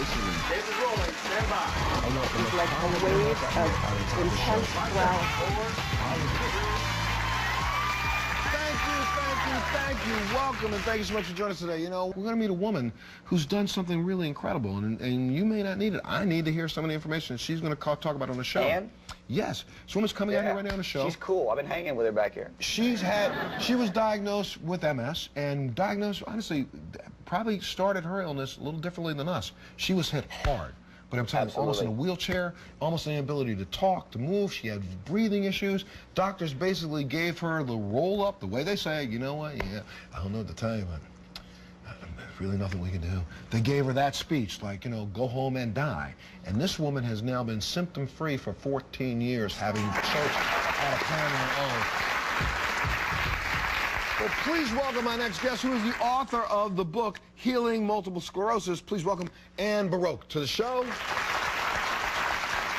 Tape is rolling. Stand by. It's like a wave of intense paralysis. Thank you. Welcome, and thank you so much for joining us today. You know, we're going to meet a woman who's done something really incredible, and you may not need it. I need to hear some of the information she's going to talk about on the show. And? Yes. This woman's coming out here right now on the show. She's cool. I've been hanging with her back here. She was diagnosed with MS, and diagnosed, honestly, probably started her illness a little differently than us. She was hit hard. But I'm telling you, almost in a wheelchair, almost an inability to talk, to move. She had breathing issues. Doctors basically gave her the roll up, the way they say, you know what, yeah, I don't know what to tell you, but there's really nothing we can do. They gave her that speech, like, you know, go home and die. And this woman has now been symptom-free for 14 years, having church on a plan of her own. Well, please welcome my next guest, who is the author of the book, Healing Multiple Sclerosis. Please welcome Boroch to the show.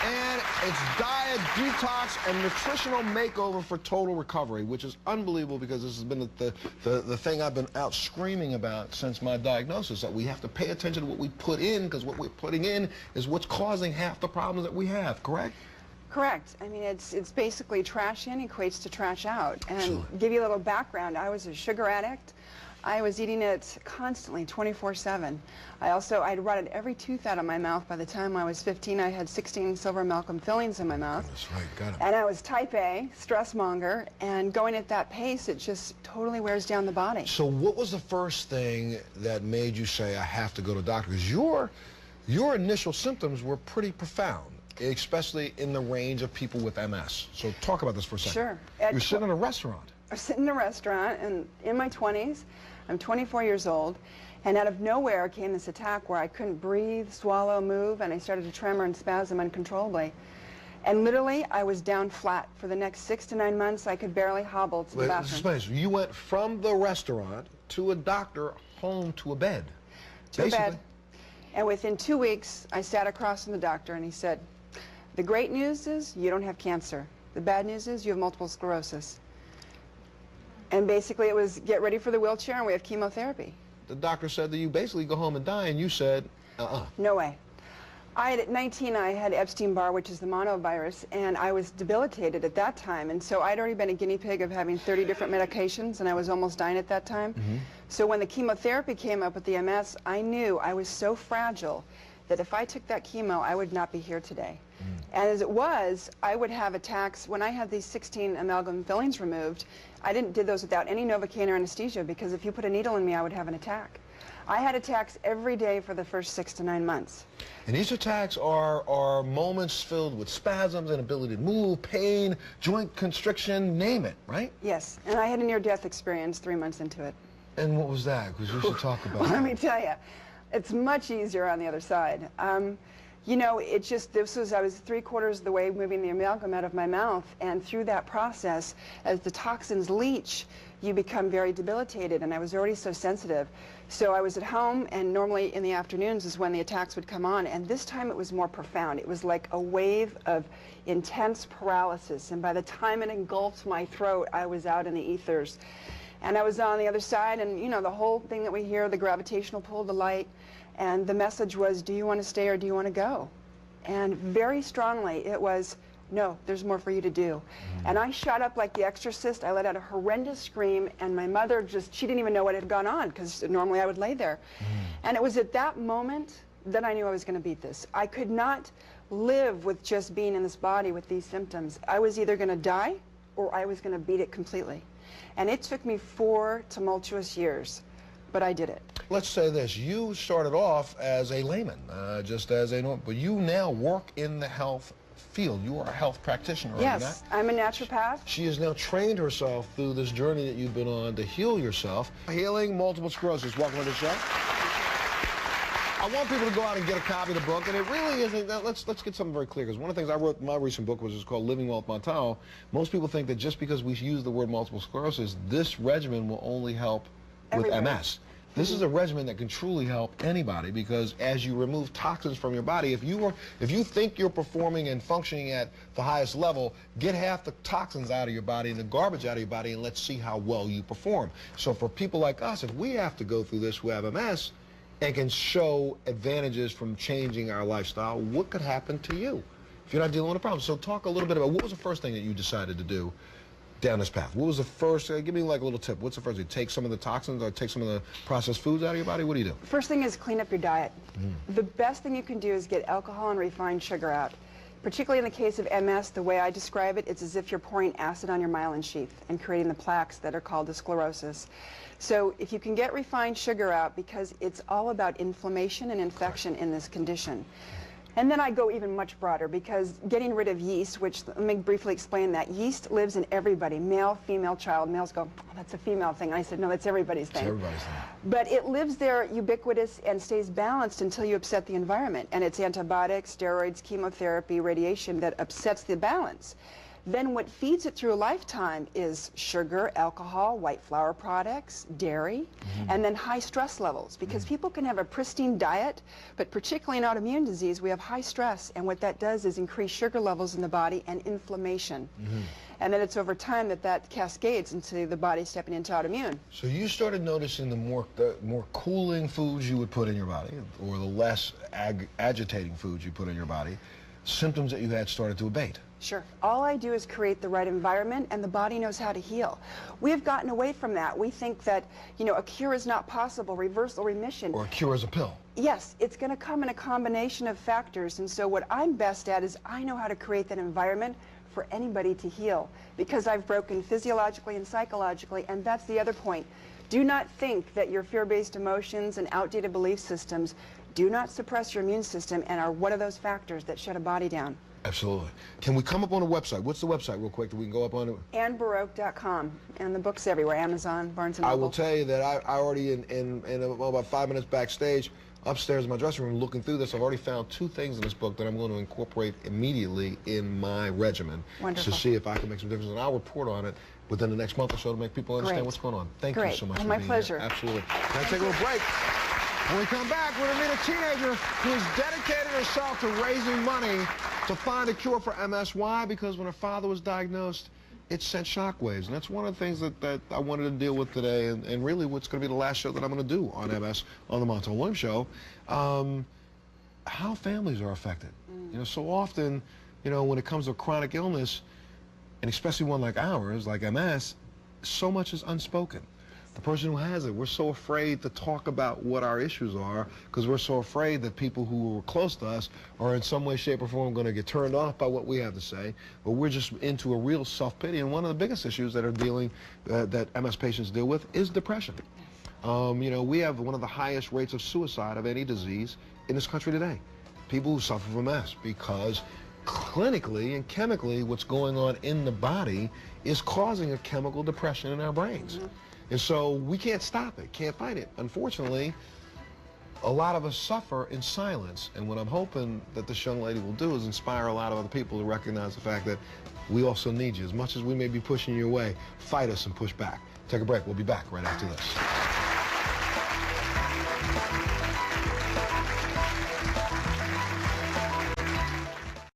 And it's diet, detox, and nutritional makeover for total recovery, which is unbelievable because this has been the thing I've been out screaming about since my diagnosis, that we have to pay attention to what we put in, because what we're putting in is what's causing half the problems that we have, correct? Correct. I mean, it's basically trash in equates to trash out. And Absolutely. give you a little background, I was a sugar addict. I was eating it constantly, 24/7. I'd rotted every tooth out of my mouth. By the time I was 15, I had 16 silver amalgam fillings in my mouth. That's right, got it. And I was type A, stress monger, and going at that pace, it just totally wears down the body. So what was the first thing that made you say, I have to go to a doctor? Because your initial symptoms were pretty profound, especially in the range of people with MS. So talk about this for a second. Sure. You're sitting in a restaurant. I was sitting in a restaurant, and in my 20s, I'm 24 years old, and out of nowhere came this attack where I couldn't breathe, swallow, move, and I started to tremor and spasm uncontrollably. And literally, I was down flat. For the next 6 to 9 months, I could barely hobble to the bathroom. You went from the restaurant to a doctor, home to a bed. To a bed. And within 2 weeks, I sat across from the doctor, and he said, the great news is you don't have cancer. The bad news is you have multiple sclerosis. And basically it was get ready for the wheelchair and we have chemotherapy. The doctor said that you basically go home and die, and you said, No way. At 19, I had Epstein-Barr, which is the monovirus, and I was debilitated at that time. And so I'd already been a guinea pig of having 30 different medications, and I was almost dying at that time. So when the chemotherapy came up with the MS, I knew I was so fragile that if I took that chemo, I would not be here today. And as it was, I would have attacks. When I had these 16 amalgam fillings removed, I did those without any Novocaine or anesthesia, because if you put a needle in me, I would have an attack. I had attacks every day for the first 6 to 9 months. And these attacks are moments filled with spasms, inability to move, pain, joint constriction, name it, right? Yes, and I had a near-death experience 3 months into it. And what was that? Because we should talk about Well, that. let me tell you, it's much easier on the other side. You know, I was 3/4 of the way moving the amalgam out of my mouth, and through that process, as the toxins leach, you become very debilitated, and I was already so sensitive. So I was at home, and normally in the afternoons is when the attacks would come on, and this time it was more profound. It was like a wave of intense paralysis, and by the time it engulfed my throat, I was out in the ethers. And I was on the other side, and you know, the whole thing that we hear, the gravitational pull, the light, and the message was, do you want to stay or do you want to go? And very strongly it was, no, there's more for you to do. And I shot up like the exorcist. I let out a horrendous scream, and my mother she didn't even know what had gone on, because normally I would lay there. And it was at that moment that I knew I was going to beat this. I could not live with just being in this body with these symptoms. I was either going to die or I was going to beat it completely. And it took me 4 tumultuous years, but I did it. Let's say this. You started off as a layman, but you now work in the health field. You are a health practitioner, are you not? Yes, I'm a naturopath. She has now trained herself through this journey that you've been on to heal yourself. Healing Multiple Sclerosis. Welcome to the show. I want people to go out and get a copy of the book, and it really isn't. Let's get something very clear, because one of the things I wrote in my recent book was called Living Well with Montel. Most people think that just because we use the word multiple sclerosis, this regimen will only help with MS. This is a regimen that can truly help anybody, because as you remove toxins from your body, if you think you're performing and functioning at the highest level, get half the toxins out of your body and the garbage out of your body, and let's see how well you perform. So for people like us, if we have to go through this who have MS, and can show advantages from changing our lifestyle, what could happen to you if you're not dealing with a problem? So talk a little bit about what was the first thing that you decided to do down this path? What was the first, give me like a little tip. What's the first thing? Take some of the toxins or take some of the processed foods out of your body? What do you do? First thing is clean up your diet. The best thing you can do is get alcohol and refined sugar out. Particularly in the case of MS, the way I describe it, it's as if you're pouring acid on your myelin sheath and creating the plaques that are called the sclerosis. So if you can get refined sugar out, because it's all about inflammation and infection in this condition. And then I go even much broader, because getting rid of yeast, which, let me briefly explain that. Yeast lives in everybody, male, female, child. Males go, oh, that's a female thing. I said, no, that's everybody's thing. It's everybody's thing. But it lives there ubiquitous and stays balanced until you upset the environment. And it's antibiotics, steroids, chemotherapy, radiation that upsets the balance. Then what feeds it through a lifetime is sugar, alcohol, white flour products, dairy, and then high stress levels. Because people can have a pristine diet, but particularly in autoimmune disease, we have high stress. And what that does is increase sugar levels in the body and inflammation. And then it's over time that cascades into the body stepping into autoimmune. So you started noticing the more cooling foods you would put in your body, or the less agitating foods you put in your body, symptoms that you had started to abate. Sure. All I do is create the right environment, and the body knows how to heal. We have gotten away from that. We think that, you know, a cure is not possible, reversal, remission. Or a cure is a pill. Yes, it's going to come in a combination of factors, and so what I'm best at is I know how to create that environment for anybody to heal, because I've broken physiologically and psychologically, and that's the other point. Do not think that your fear-based emotions and outdated belief systems do not suppress your immune system and are one of those factors that shut a body down. Absolutely. Can we come up on a website? What's the website real quick that we can go up on it? AnnBoroch.com, and the book's everywhere, Amazon, Barnes & Noble. I will tell you that I already, in about 5 minutes backstage, upstairs in my dressing room, looking through this, I've already found 2 things in this book that I'm going to incorporate immediately in my regimen. Wonderful. To see if I can make some difference, and I'll report on it within the next month or so to make people understand Great. what's going on. Thank Great. you so much Oh, for my being pleasure. here. Absolutely. Can I take a little break? When we come back, we're going to meet a teenager who has dedicated herself to raising money to find a cure for MS. Why? Because when her father was diagnosed, it sent shockwaves. And that's one of the things that I wanted to deal with today, and really what's going to be the last show that I'm going to do on MS on the Montel Williams Show. How families are affected. You know, so often, you know, when it comes to chronic illness, and especially one like ours, like MS, so much is unspoken. The person who has it, we're so afraid to talk about what our issues are, because we're so afraid that people who are close to us are in some way, shape, or form going to get turned off by what we have to say. But we're just into a real self-pity. And one of the biggest issues that are that MS patients deal with is depression. You know, we have one of the highest rates of suicide of any disease in this country today. People who suffer from MS, because clinically and chemically what's going on in the body is causing a chemical depression in our brains. And so we can't stop it, can't fight it. Unfortunately, a lot of us suffer in silence. And what I'm hoping that this young lady will do is inspire a lot of other people to recognize the fact that we also need you. As much as we may be pushing you away, fight us and push back. Take a break. We'll be back right after this.